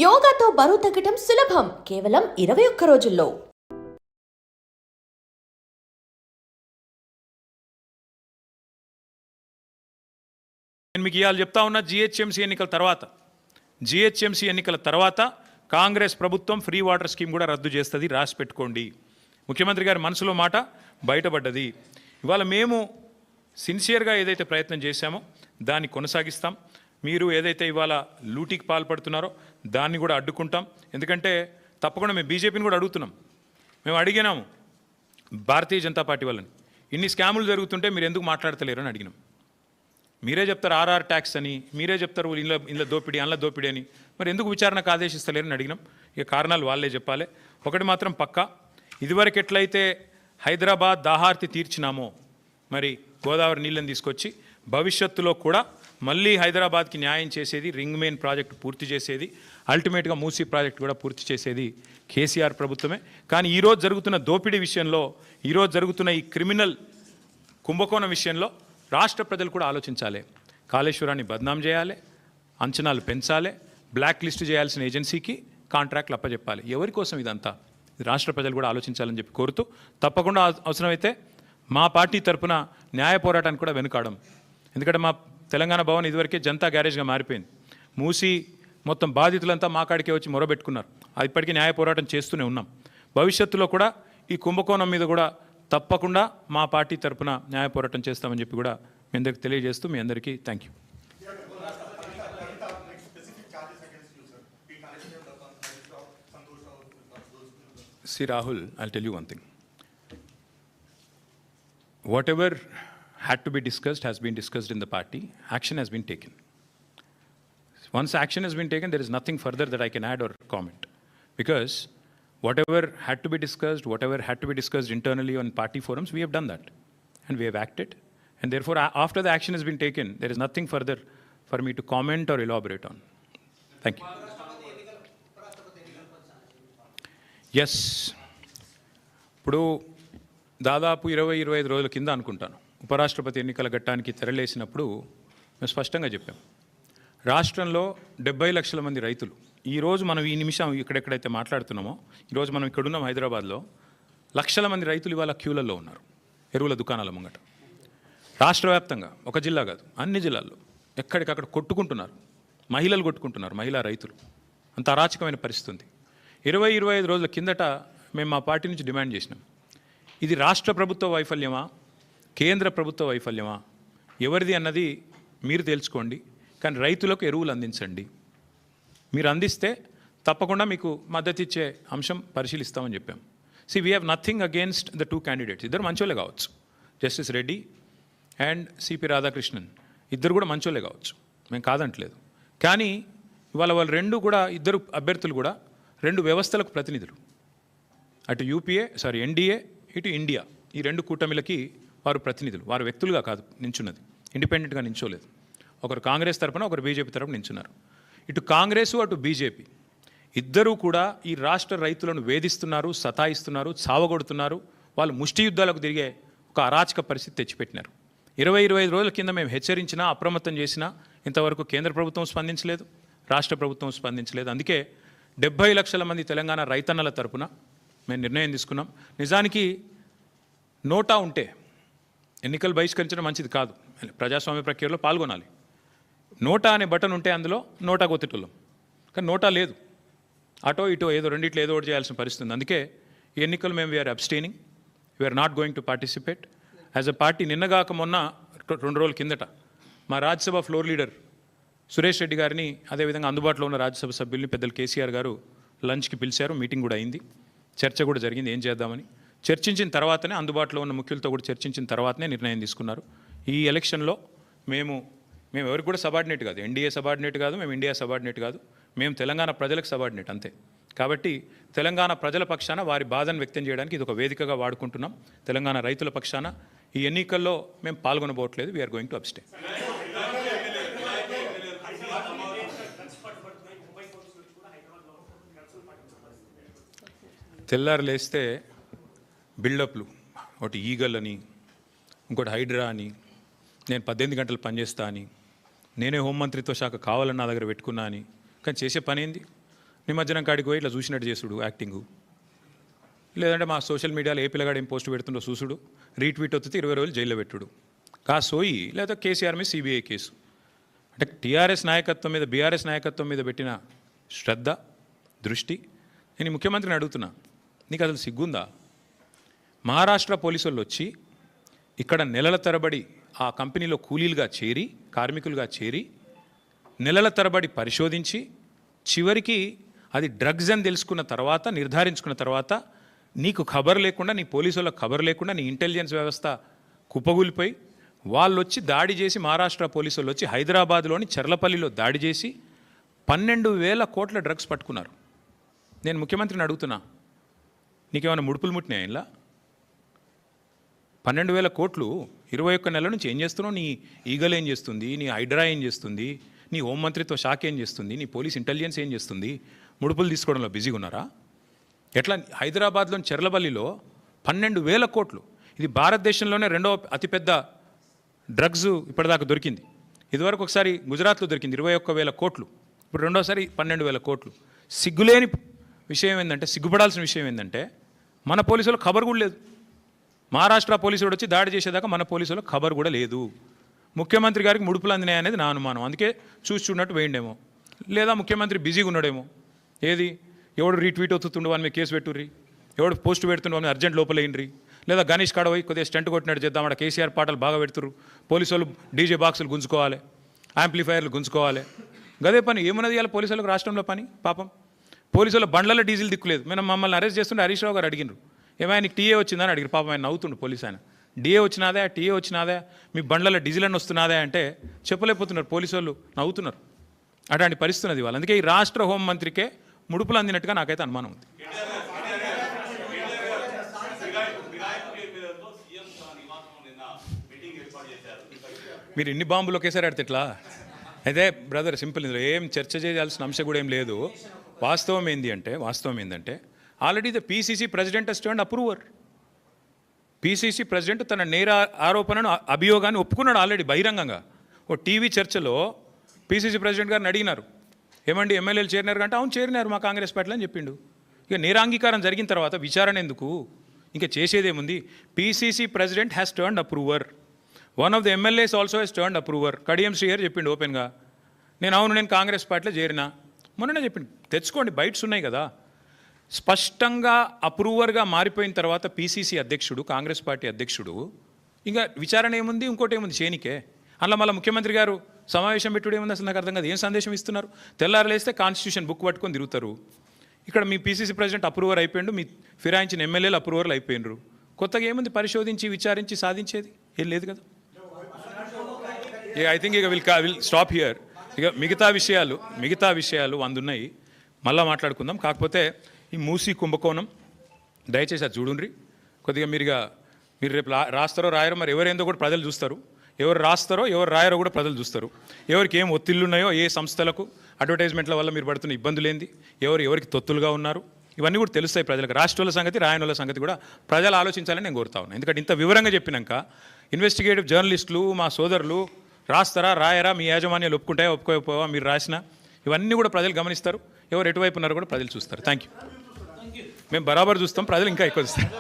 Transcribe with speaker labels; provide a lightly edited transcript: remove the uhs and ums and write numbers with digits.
Speaker 1: యోగాతో బరువు తగ్గటం సులభం కేవలం 21 రోజుల్లో.
Speaker 2: నేను మీకు ఇవాళ చెప్తా ఉన్నా, జిహెచ్ఎంసీ ఎన్నికల తర్వాత కాంగ్రెస్ ప్రభుత్వం ఫ్రీ వాటర్ స్కీమ్ కూడా రద్దు చేస్తుంది, రాసి పెట్టుకోండి. ముఖ్యమంత్రి గారి మనసులో మాట బయటపడ్డది. ఇవాళ మేము సిన్సియర్గా ఏదైతే ప్రయత్నం చేశామో దాన్ని కొనసాగిస్తాం. మీరు ఏదైతే ఇవాళ లూటీకి పాల్పడుతున్నారో దాన్ని కూడా అడ్డుకుంటాం. ఎందుకంటే తప్పకుండా మేము బీజేపీని కూడా అడుగుతున్నాం. మేము అడిగినాము భారతీయ జనతా పార్టీ వాళ్ళని, ఇన్ని స్కాములు జరుగుతుంటే మీరు ఎందుకు మాట్లాడతలేరు అని అడిగినాం. మీరే చెప్తారు ఆర్ఆర్ ట్యాక్స్ అని, మీరే చెప్తారు ఇంట్లో దోపిడీ అందులో దోపిడీ అని, మరి ఎందుకు విచారణకు ఆదేశిస్తలేరని అడిగినాం. ఇక కారణాలు వాళ్ళే చెప్పాలి. ఒకటి మాత్రం పక్కా, ఇదివరకు ఎట్లయితే హైదరాబాద్ దాహార్తి తీర్చినామో మరి గోదావరి నీళ్ళని తీసుకొచ్చి భవిష్యత్తులో కూడా మళ్ళీ హైదరాబాద్కి న్యాయం చేసేది, రింగ్ మెయిన్ ప్రాజెక్టు పూర్తి చేసేది, అల్టిమేట్గా మూసీ ప్రాజెక్టు కూడా పూర్తి చేసేది కేసీఆర్ ప్రభుత్వమే. కానీ ఈరోజు జరుగుతున్న దోపిడీ విషయంలో, ఈరోజు జరుగుతున్న ఈ క్రిమినల్ కుంభకోణం విషయంలో రాష్ట్ర ప్రజలు కూడా ఆలోచించాలి. కాళేశ్వరాన్ని బద్నాం చేయాలి, అంచనాలు పెంచాలి, బ్లాక్ లిస్ట్ చేయాల్సిన ఏజెన్సీకి కాంట్రాక్ట్లు అప్పచెప్పాలి. ఎవరి కోసం ఇదంతా? రాష్ట్ర ప్రజలు కూడా ఆలోచించాలని చెప్పి కోరుతూ, తప్పకుండా అవసరమైతే మా పార్టీ తరఫున న్యాయ పోరాటానికి కూడా వెనుకాడం. ఎందుకంటే మా తెలంగాణ భవన్ ఇదివరకే జనతా గ్యారేజ్గా మారిపోయింది. మూసి మొత్తం బాధితులంతా మా కాడికే వచ్చి మొరబెట్టుకున్నారు. అది ఇప్పటికీ న్యాయ పోరాటం చేస్తూనే ఉన్నాం. భవిష్యత్తులో కూడా ఈ కుంభకోణం మీద కూడా తప్పకుండా మా పార్టీ తరఫున న్యాయ పోరాటం చేస్తామని చెప్పి కూడా మీ అందరికి తెలియజేస్తూ మీ అందరికీ thank you. See Rahul, I'll tell you one thing. Whatever had to be discussed has been discussed in the party. Action has been taken. Once action has been taken, there is nothing further that I can add or comment. Because whatever had to be discussed internally on party forums, we have done that. And we have acted. And therefore, after the action has been taken, there is nothing further for me to comment or elaborate on. Thank you. Yes, ఇప్పుడు దాదాపు 20-25 రోజుల కింద అనుకుంటాను ఉపరాష్ట్రపతి ఎన్నికల ఘట్టానికి తెరలేసినప్పుడు మేము స్పష్టంగా చెప్పాం, రాష్ట్రంలో 70 లక్షల మంది రైతులు, ఈరోజు మనం ఈ నిమిషం ఇక్కడెక్కడైతే మాట్లాడుతున్నామో, ఈరోజు మనం ఇక్కడున్నాం హైదరాబాద్లో, లక్షల మంది రైతులు ఇవాళ క్యూలలో ఉన్నారు ఎరువుల దుకాణాల ముంగట. రాష్ట్ర వ్యాప్తంగా, ఒక జిల్లా కాదు అన్ని జిల్లాల్లో ఎక్కడికక్కడ కొట్టుకుంటున్నారు, మహిళలు కొట్టుకుంటున్నారు, మహిళా రైతులు. అంత అరాచకమైన పరిస్థితి ఉంది. 20-25 రోజుల కిందట మేము మా పార్టీ నుంచి డిమాండ్ చేసినాం, ఇది రాష్ట్ర ప్రభుత్వ వైఫల్యమా, కేంద్ర ప్రభుత్వ వైఫల్యమా, ఎవరిది అన్నది మీరు తెలుసుకోండి, కానీ రైతులకు ఎరువులు అందించండి. మీరు అందిస్తే తప్పకుండా మీకు మద్దతు ఇచ్చే అంశం పరిశీలిస్తామని చెప్పాం. We have nothing against the 2 candidates. ఇద్దరు మంచోళ్ళే కావచ్చు, justice Reddy and CP Radhakrishnan ఇద్దరు కూడా మంచోళ్ళే కావచ్చు, మేము కాదంటలేదు. కానీ ఇవాళ వాళ్ళు ఇద్దరు అభ్యర్థులు కూడా 2 వ్యవస్థలకు ప్రతినిధులు. అటు ఎన్డీఏ, ఇటు ఇండియా, ఈ 2 కూటమిలకి వారు ప్రతినిధులు. వారు వ్యక్తులుగా కాదు నించున్నది, ఇండిపెండెంట్గా నించోలేదు. ఒకరు కాంగ్రెస్ తరపున, ఒకరు బీజేపీ తరపున నించున్నారు. ఇటు కాంగ్రెసు అటు బీజేపీ ఇద్దరూ కూడా ఈ రాష్ట్ర రైతులను వేధిస్తున్నారు, సతాయిస్తున్నారు, చావగొడుతున్నారు. వాళ్ళు ముష్టి యుద్ధాలకు తిరిగే ఒక అరాచక పరిస్థితి తెచ్చిపెట్టినారు. 20-25 రోజుల కింద మేము హెచ్చరించినా, అప్రమత్తం చేసినా ఇంతవరకు కేంద్ర ప్రభుత్వం స్పందించలేదు, రాష్ట్ర ప్రభుత్వం స్పందించలేదు. అందుకే 70 లక్షల మంది తెలంగాణ రైతన్నల తరపున మేము నిర్ణయం తీసుకున్నాం. నిజానికి నోటా ఉంటే ఎన్నికలు బహిష్కరించడం మంచిది కాదు, ప్రజాస్వామ్య ప్రక్రియలో పాల్గొనాలి. నోటా అనే బటన్ ఉంటే అందులో నోటా కొత్తటోళ్ళం, కానీ నోటా లేదు. అటో ఇటో ఏదో రెండిట్లో ఏదో ఒకటి చేయాల్సిన పరిస్థితి ఉంది. అందుకే ఈ ఎన్నికలు మేము we are abstaining, we are not going to participate as a party. నిన్నగాక మొన్న 2 రోజుల కిందట మా రాజ్యసభ ఫ్లోర్ లీడర్ సురేష్ రెడ్డి గారిని, అదేవిధంగా అందుబాటులో ఉన్న రాజ్యసభ సభ్యుల్ని పెద్దలు కేసీఆర్ గారు లంచ్కి పిలిచారు. మీటింగ్ కూడా అయింది, చర్చ కూడా జరిగింది ఏం చేద్దామని. చర్చించిన తర్వాతనే, అందుబాటులో ఉన్న ముఖ్యులతో కూడా చర్చించిన తర్వాతనే నిర్ణయం తీసుకున్నారు. ఈ ఎలక్షన్లో మేము ఎవరికి కూడా సబార్డినేట్ కాదు, ఎన్డీఏ సబార్డినేట్ కాదు, మేము ఇండియా సబార్డినేట్ కాదు, మేము తెలంగాణ ప్రజలకు సబార్డినేట్ అంతే. కాబట్టి తెలంగాణ ప్రజల పక్షాన వారి బాధను వ్యక్తం చేయడానికి ఇది ఒక వేదికగా వాడుకుంటున్నాం. తెలంగాణ రైతుల పక్షాన ఈ ఎన్నికల్లో మేము పాల్గొనబోట్లేదు, వీఆర్ గోయింగ్ టు అబ్స్టైన్. తెల్లారు లేస్తే బిల్డప్లు, ఒకటి ఈగల్ అని, ఇంకోటి హైడ్రా అని, నేను 18 గంటలు పనిచేస్తా అని, నేనే హోంమంత్రిత్వ శాఖ కావాలని నా దగ్గర పెట్టుకున్నా అని. కానీ చేసే పని ఏంది? నిమజ్జనం కాడికి పోయి ఇట్లా చూసినట్టు చేసుడు యాక్టింగు, లేదంటే మా సోషల్ మీడియాలో ఏ పిల్లగాడు ఏం పోస్ట్ పెడుతుండో చూసుడు, రీట్వీట్ వస్తే 20 రోజులు జైల్లో పెట్టుడు, సోయి లేదా కేసీఆర్ మీద సిబిఐ కేసు. అంటే టీఆర్ఎస్ నాయకత్వం మీద బీఆర్ఎస్ నాయకత్వం మీద పెట్టిన శ్రద్ధ దృష్టి. నేను ఈ ముఖ్యమంత్రిని అడుగుతున్నా, నీకు అసలు సిగ్గుందా? మహారాష్ట్ర పోలీసు వాళ్ళు వచ్చి ఇక్కడ నెలల తరబడి ఆ కంపెనీలో కూలీలుగా చేరి కార్మికులుగా చేరి నెలల తరబడి పరిశోధించి చివరికి అది డ్రగ్స్ అని తెలుసుకున్న తర్వాత నిర్ధారించుకున్న తర్వాత నీకు ఖబర్ లేకుండా, నీ పోలీసు వాళ్ళకి ఖబర్ లేకుండా నీ ఇంటెలిజెన్స్ వ్యవస్థ కుప్పగూలిపోయి వాళ్ళు వచ్చి దాడి చేసి, మహారాష్ట్ర పోలీసు వాళ్ళు వచ్చి హైదరాబాద్లోని చర్లపల్లిలో దాడి చేసి 12,000 కోట్ల డ్రగ్స్ పట్టుకున్నారు. నేను ముఖ్యమంత్రిని అడుగుతున్నా, నీకేమైనా ముడుపులు ముట్టినాయి ఇలా? 12,000 కోట్లు 21 నెలల నుంచి ఏం చేస్తున్నావు? నీ ఈగల్ ఏం చేస్తుంది? నీ హైడ్రా ఏం చేస్తుంది? నీ హోంమంత్రిత్వ శాఖ ఏం చేస్తుంది? నీ పోలీస్ ఇంటెలిజెన్స్ ఏం చేస్తుంది? ముడుపులు తీసుకోవడంలో బిజీగా ఉన్నారా? ఎట్లా? హైదరాబాద్లోని చెర్లపల్లిలో 12,000 కోట్లు. ఇది భారతదేశంలోనే రెండవ అతిపెద్ద డ్రగ్స్ ఇప్పటిదాకా దొరికింది. ఇదివరకు ఒకసారి గుజరాత్లో దొరికింది 21,000 కోట్లు, ఇప్పుడు రెండోసారి 12,000 కోట్లు. సిగ్గులేని విషయం ఏంటంటే, సిగ్గుపడాల్సిన విషయం ఏంటంటే, మన పోలీసులకు ఖబర్ కూడా లేదు. మహారాష్ట్ర పోలీసుడు వచ్చి దాడి చేసేదాకా మన పోలీసులకు ఖబర్ కూడా లేదు. ముఖ్యమంత్రి గారికి ముడుపులు అందినాయి అనేది నా అనుమానం. అందుకే చూస్తున్నట్టు వేయండేమో, లేదా ముఖ్యమంత్రి బిజీగా ఉన్నాడేమో. ఏది ఎవడు రీట్వీట్ అవుతుండు వాని మీద కేసు పెట్టుర్రి, ఎవడు పోస్ట్ పెడుతుండే వాని అర్జెంట్ లోపలేయండి, లేదా గణేష్ కాడ పోయి కొద్దిగా స్టంట్ కొట్టినట్టు చేద్దాం, అక్కడ కేసీఆర్ పాటలు బాగా పెడుతురు, పోలీసు వాళ్ళు డీజే బాక్సులు గుంజుకోవాలి, యాంప్లిఫైర్లు గుంజుకోవాలి. గదే పని ఏమున్నది ఇవాళ పోలీసు వాళ్ళకి రాష్ట్రంలో పని? పాపం పోలీసు వాళ్ళ బండ్లలో డీజిల్ దిక్కులేదు. మేము మమ్మల్ని అరెస్ట్ చేస్తుంటే హరీష్ రావు గారు అడిగినారు, ఏమైనా నీకు టీఏ వచ్చిందని అడిగారు. పాపం ఆయన నవ్వుతుండు పోలీసు ఆయన. డిఏ వచ్చినాదా, టీఏ వచ్చినాదా, మీ బండ్లలో డీజిల్ అని వస్తున్నాదా అంటే చెప్పలేకపోతున్నారు, పోలీసు వాళ్ళు నవ్వుతున్నారు. అట్లాంటి పరిస్థితి ఉన్నది వాళ్ళు. అందుకే ఈ రాష్ట్ర హోంమంత్రికే ముడుపులు అందినట్టుగా నాకైతే అనుమానం ఉంది. మీరు ఇన్ని బాంబులు ఒకేసారి ఆడితే ఎట్లా? అయితే బ్రదర్ సింపుల్, ఇందులో ఏం చర్చ చేయాల్సిన అంశం కూడా ఏం లేదు. వాస్తవం ఏంటంటే already the PCC president has turned approver. PCC president తన నేర ఆరోపణను అభియోగాన్ని ఒప్పుకున్నాడు ఆల్రెడీ బహిరంగంగా. ఓ టీవీ చర్చలో పీసీసీ ప్రెసిడెంట్ గారిని అడిగినారు, ఏమండి ఎమ్మెల్యేలు చేరినారు అంటే, అవును చేరినారు మా కాంగ్రెస్ పార్టీలో అని చెప్పిండు. ఇక నేరాంగీకారం జరిగిన తర్వాత విచారణ ఎందుకు? ఇంకా చేసేదేముంది? PCC president has turned approver. One of the MLAs also he's turned approver. Kadiyam Srihari చెప్పిండు ఓపెన్గా, నేను కాంగ్రెస్ పార్టీలో చేరినా. మొన్ననే చెప్పిండు, తెచ్చుకోండి, బైట్స్ ఉన్నాయి కదా. స్పష్టంగా అప్రూవర్గా మారిపోయిన తర్వాత పీసీసీ అధ్యక్షుడు, కాంగ్రెస్ పార్టీ అధ్యక్షుడు, ఇంకా విచారణ ఏముంది? ఇంకోటి ఏముంది చేయనికే? అలా మళ్ళీ ముఖ్యమంత్రి గారు సమావేశం పెట్టుడు ఏముంది? అసలు నాకు అర్థం కాదు. ఏం సందేశం ఇస్తున్నారు? తెల్లారలేస్తే కాన్స్టిట్యూషన్ బుక్ పట్టుకొని తిరుగుతారు. ఇక్కడ మీ పీసీసీ ప్రెసిడెంట్ అప్రూవర్ అయిపోయిండు, మీ ఫిరాయించిన ఎమ్మెల్యేలు అప్రూవర్లు అయిపోయినరు. కొత్తగా ఏముంది పరిశోధించి విచారించి సాధించేది? ఏం లేదు కదా. ఐ థింక్ ఇక విల్ స్టాప్ హియర్. ఇక మిగతా విషయాలు 100 ఉన్నాయి, మళ్ళీ మాట్లాడుకుందాం. కాకపోతే ఈ మూసీ కుంభకోణం దయచేసి అది చూడండి కొద్దిగా. మీరు రేపు రాస్తారో రాయరో మరి ఎవరేందో కూడా ప్రజలు చూస్తారు. ఎవరు రాస్తారో ఎవరు రాయరో కూడా ప్రజలు చూస్తారు. ఎవరికి ఏం ఒత్తిళ్ళు ఉన్నాయో, ఏ సంస్థలకు అడ్వర్టైజ్మెంట్ల వల్ల మీరు పడుతున్న ఇబ్బందులు ఏంది, ఎవరికి తొత్తులుగా ఉన్నారు, ఇవన్నీ కూడా తెలుస్తాయి ప్రజలకు. రాష్ట్రాల సంగతి, రాయనుల సంగతి కూడా ప్రజలు ఆలోచించాలని నేను కోరుతా ఉన్నాను. ఎందుకంటే ఇంత వివరంగా చెప్పినాక ఇన్వెస్టిగేటివ్ జర్నలిస్టులు, మా సోదరులు రాస్తారా రాయరా, మీ యాజమాన్యాలు ఒప్పుకుంటాయా ఒప్పుకోకపోవా, మీరు రాసిన ఇవన్నీ కూడా ప్రజలు గమనిస్తారు. ఎవరు ఎటువైపు ఉన్నారో కూడా ప్రజలు చూస్తారు. Thank you. మేము బరాబర్ చూస్తాం, ప్రజలు ఇంకా ఎక్కువ చూస్తారు.